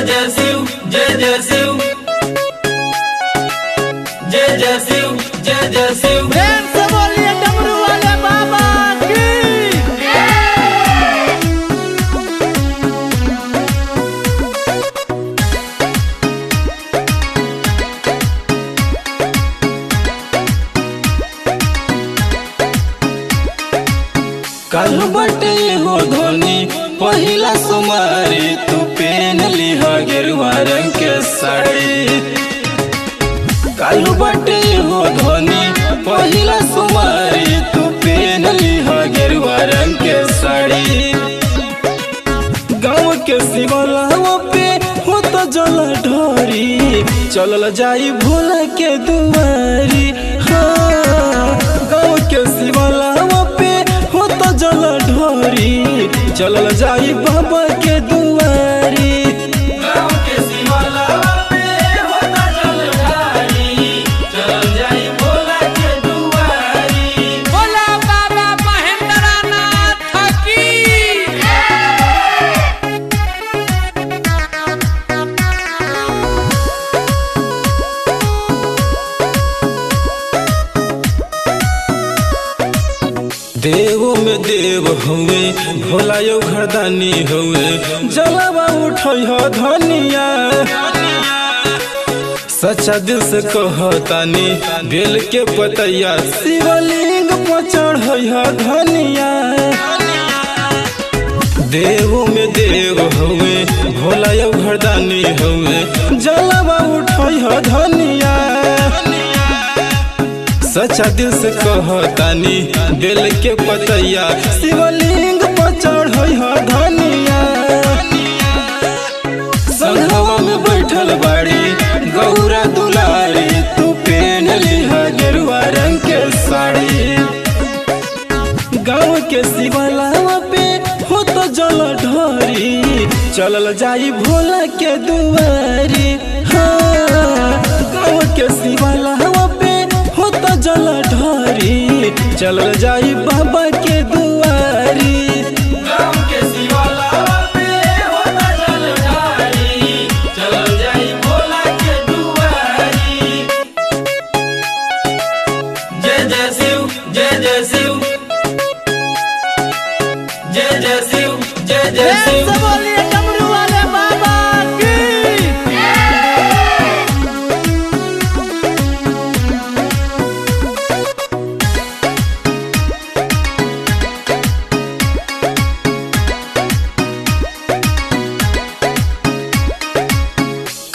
जय शिव जय जय शिव जय जय शिव जय जय शिव। प्रेम से बोलिए डमरू वाले बाबा की। कल बटे हो धोनी पहिला सुमारी तू पेन लिह गेरुआ रंग के साड़ी। कल बटे हो धोनी पहिला सुमारी तू पेन लिह गेरुआ रंग के साड़ी। गाँव के शिवलावा पे हो तो जल ढोरी चलल जाई भोला के दुआरी। हाँ गाँव के शिवलावा पे हो तो जल ढोरी चलल जाई बाबा के दुआरी। गाँव के शिवलावा पे हो तो जल ढोरी चलल जाई भोला के दुआरी। बोला बाबा महेंद्रनाथ की। देवो में देव हुए भोला यो घरदानी हुए जलवा उठई हो धनिया। सच्चा दिल से कहतानी बेल के पतैया शिवलिंग पर चढ़ई हो धनिया। देवो में देव हुए भोला यो घरदानी हुए जलवा उठई हो धनिया। सच्चा दिल से कहतानी दिल के पतैया शिवलिंग पर चढ़ई हो धनिया। संघवा में बैठल बाड़ी गौरा दुलारी तू पेन लिह गेरुआ रंग के साड़ी। गाँव के शिवलावा पे हो तो जल ढोरी चलल जाई भोला के दुआरी। हाँ गाँव के शिवलावा पे हो तो जल ढोरी चलल जाई बाबा के दुआरी। गाँव के शिवलावा पे हो तो जल ढोरी चलल जाई भोला के दुआरी। जय जय शिव जय जय शिव जय जय शिव जय जय प्रेम शिव। से बोलिए डमरू वाले बाबा की।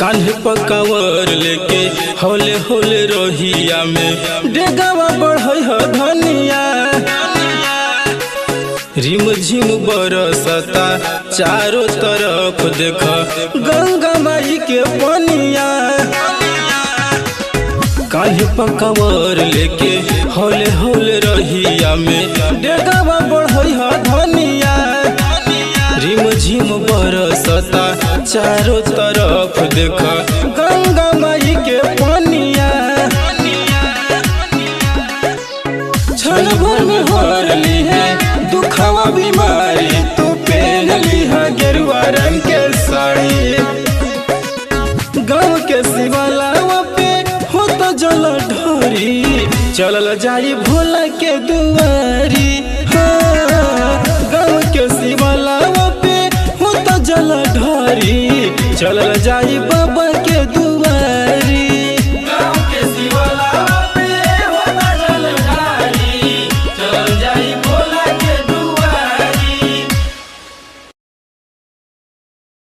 कान्हे पर कंवर लेके होले होले रोहिया में डेगावा बढ़ई हो धनिया। रिम झिम बरसता चारों तरफ देख गंगा माई के पनिया। कान्हे पर कंवर लेके होले होले रोहिया में डेगावा बढ़ई हो धनिया। रिम झिम बरसता चारों तरफ देख गंगा माई के पनिया। क्षण भर में हर ली है दुखवा बीमारी तू पेन लिह गेरुआ रंग के साड़ी। गाँव के शिवलावा पे हो तो जल ढोरी चलल जाई भोला के दुआरी। हाँ गाँव के शिवलावा पे हो तो जल ढोरी चलल जाई बाबा